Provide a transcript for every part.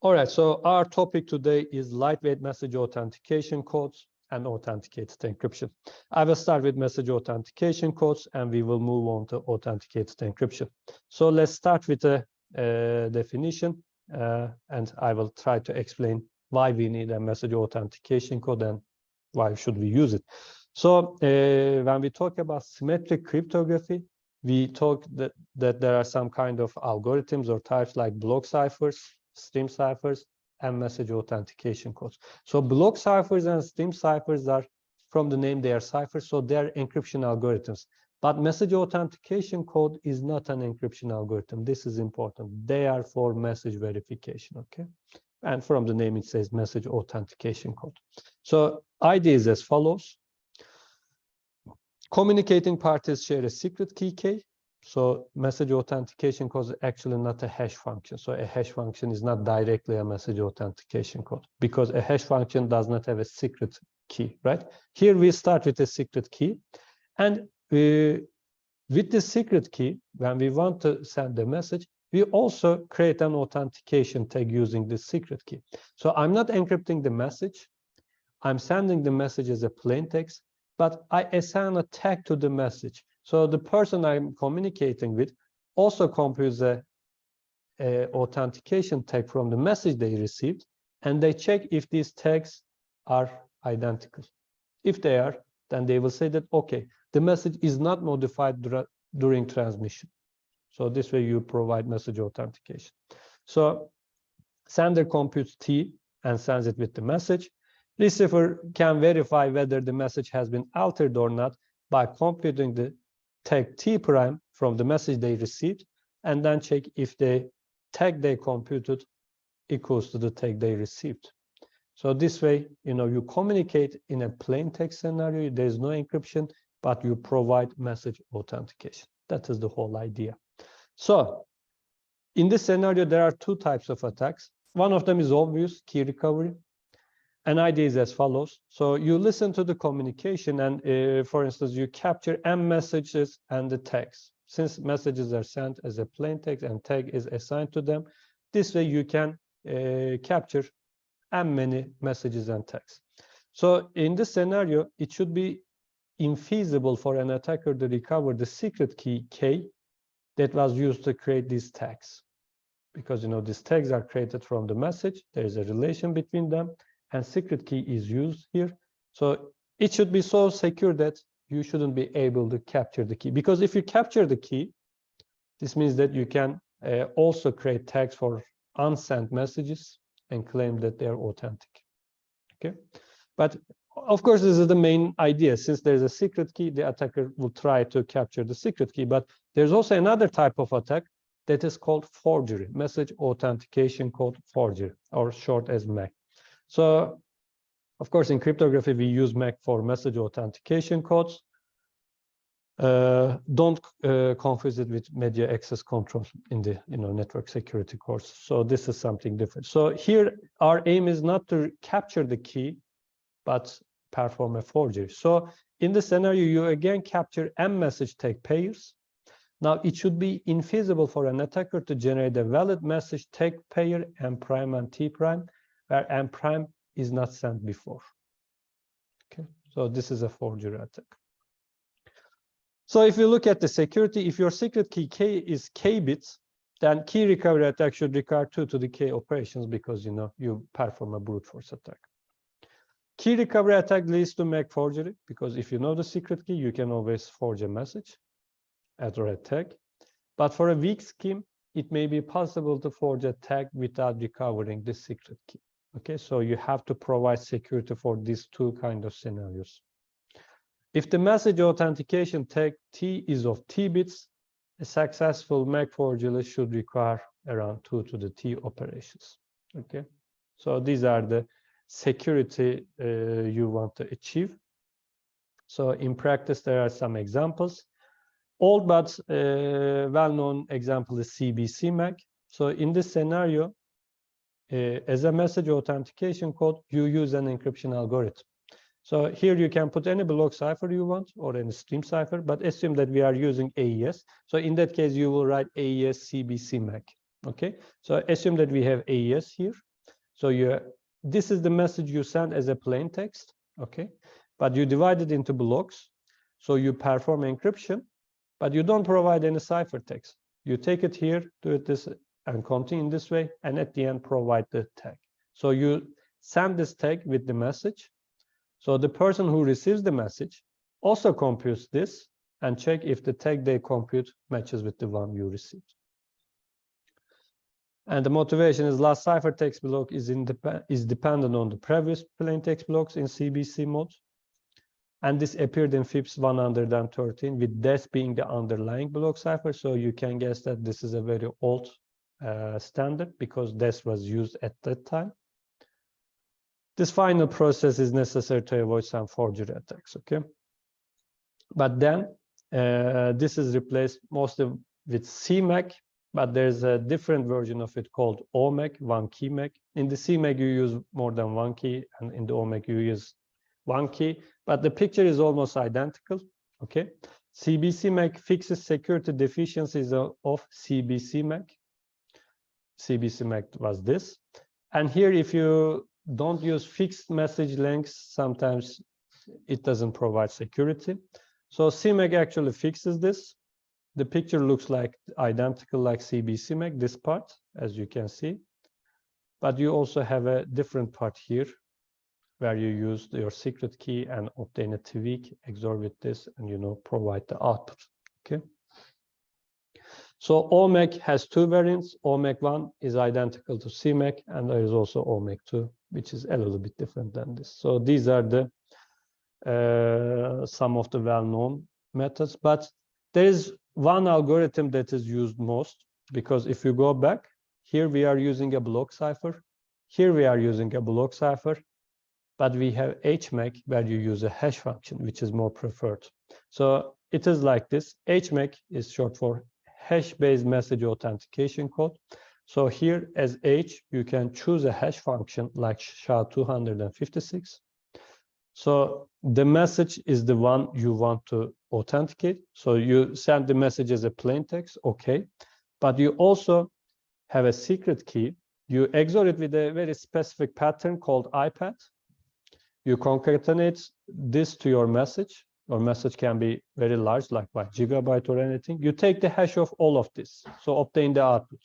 All right, so our topic today is lightweight message authentication codes and authenticated encryption. I will start with message authentication codes and we will move on to authenticated encryption. So let's start with a definition and I will try to explain why we need a message authentication code and why should we use it. So when we talk about symmetric cryptography, we talk that there are some kind of algorithms or types like block ciphers, stream ciphers, and message authentication codes. So block ciphers and stream ciphers are, from the name, they are ciphers, so they are encryption algorithms. But message authentication code is not an encryption algorithm. This is important. They are for message verification, okay? And from the name, it says message authentication code. So idea is as follows. Communicating parties share a secret key K. So message authentication code is actually not a hash function. So a hash function is not directly a message authentication code because a hash function does not have a secret key, right? Here we start with a secret key. And with the secret key, when we want to send the message, we also create an authentication tag using the secret key. So I'm not encrypting the message. I'm sending the message as a plain text, but I assign a tag to the message. So the person I'm communicating with also computes a authentication tag from the message they received, and they check if these tags are identical. If they are, then they will say that, okay, the message is not modified during transmission. So this way you provide message authentication. So sender computes T and sends it with the message. Receiver can verify whether the message has been altered or not by computing the tag T prime from the message they received, and then check if the tag they computed equals to the tag they received. So this way, you communicate in a plain text scenario. There is no encryption, but you provide message authentication. That is the whole idea. So in this scenario, there are two types of attacks. One of them is obvious, key recovery. An idea is as follows. So you listen to the communication and, for instance, you capture M messages and the tags. Since messages are sent as a plain text and tag is assigned to them, this way you can capture M many messages and tags. So in this scenario, it should be infeasible for an attacker to recover the secret key K that was used to create these tags. Because, these tags are created from the message. There is a relation between them. And secret key is used here. So it should be so secure that you shouldn't be able to capture the key. Because if you capture the key, this means that you can also create tags for unsent messages and claim that they're authentic. Okay. But of course, this is the main idea. Since there's a secret key, the attacker will try to capture the secret key. But there's also another type of attack that is called forgery, message authentication code forgery, or short as MAC. So, of course, in cryptography, we use MAC for message authentication codes. Don't confuse it with media access control in the network security course. So this is something different. So here, our aim is not to capture the key, but perform a forgery. So in the scenario, you again capture M message tag pairs. Now, it should be infeasible for an attacker to generate a valid message tag pair M prime and T prime, where M prime is not sent before. Okay, so this is a forgery attack. So if you look at the security, if your secret key K is K bits, then key recovery attack should require 2 to the K operations because you perform a brute force attack. Key recovery attack leads to MAC forgery because if you know the secret key, you can always forge a message or a tag. But for a weak scheme, it may be possible to forge a tag without recovering the secret key. Okay, so you have to provide security for these two kinds of scenarios. If the message authentication tag T is of T bits, a successful MAC forgery should require around 2 to the T operations. Okay, so these are the security you want to achieve. So in practice, there are some examples. Old but well-known example is CBC-MAC. So in this scenario, as a message authentication code, you use an encryption algorithm. So here you can put any block cipher you want or any stream cipher, but assume that we are using AES. So in that case, you will write AES CBC-MAC. Okay, so assume that we have AES here So this is the message you send as a plain text, okay? But you divide it into blocks. So you perform encryption, but you don't provide any ciphertext. You take it here, do it this, and continue in this way, and at the end provide the tag. So you send this tag with the message. So the person who receives the message also computes this and check if the tag they compute matches with the one you received. And the motivation is last ciphertext block is dependent on the previous plain text blocks in CBC mode. And this appeared in FIPS 113, with this being the underlying block cipher. So you can guess that this is a very old standard because this was used at that time. This final process is necessary to avoid some forgery attacks, okay? But then this is replaced mostly with CMAC, but there's a different version of it called OMAC, one key MAC. In the CMAC, you use more than one key, and in the OMAC, you use one key, but the picture is almost identical, okay? CBC-MAC fixes security deficiencies of CBC-MAC. CBC-MAC was this. And here, if you don't use fixed message lengths, sometimes it doesn't provide security. So CMAC actually fixes this. The picture looks like identical like CBC-MAC, this part, as you can see. But you also have a different part here where you use your secret key and obtain a tweak, XOR with this, and provide the output, okay? So OMAC has two variants. OMAC 1 is identical to CMAC, and there is also OMAC 2, which is a little bit different than this. So these are the some of the well-known methods, but there is one algorithm that is used most, because if you go back, here we are using a block cipher, here we are using a block cipher, but we have HMAC where you use a hash function, which is more preferred. So it is like this. HMAC is short for hash-based message authentication code. So here as H, you can choose a hash function like SHA-256. So the message is the one you want to authenticate. So you send the message as a plain text, okay. But you also have a secret key. You XOR it with a very specific pattern called IPAT. You concatenate this to your message. Your message can be very large, like 1 gigabyte or anything. You take the hash of all of this, so obtain the output.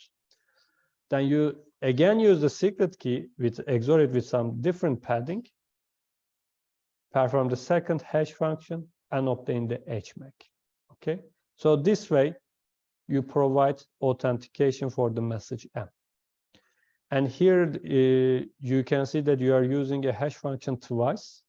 Then you again use the secret key with XOR it with some different padding, perform the second hash function, and obtain the HMAC. Okay, so this way you provide authentication for the message M. And here you can see that you are using a hash function twice,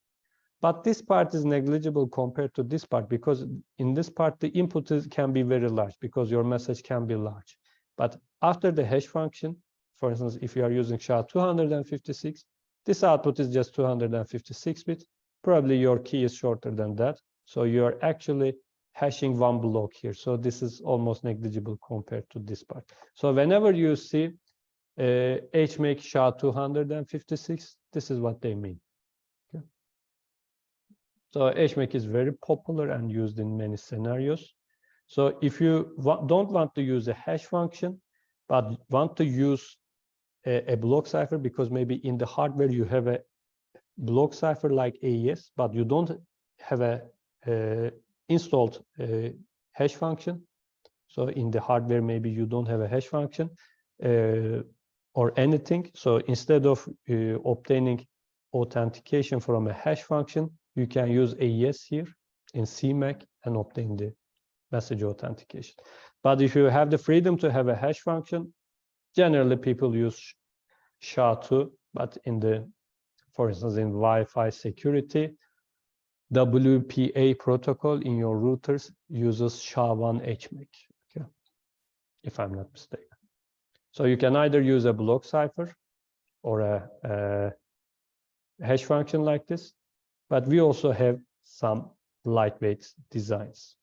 but this part is negligible compared to this part, because in this part the input can be very large because your message can be large. But after the hash function, for instance, if you are using SHA-256, this output is just 256 bits. Probably your key is shorter than that. So you are actually hashing one block here. So this is almost negligible compared to this part. So whenever you see HMAC SHA-256, this is what they mean. Okay. So HMAC is very popular and used in many scenarios. So if you don't want to use a hash function, but want to use a block cipher, because maybe in the hardware you have a block cipher like AES, but you don't have a installed hash function. So in the hardware, maybe you don't have a hash function or anything. So instead of obtaining authentication from a hash function, you can use AES here in CMAC and obtain the message authentication. But if you have the freedom to have a hash function, generally people use SHA-2, but for instance, in Wi-Fi security, WPA protocol in your routers uses SHA-1 HMAC, okay, if I'm not mistaken. So you can either use a block cipher or a hash function like this, but we also have some lightweight designs.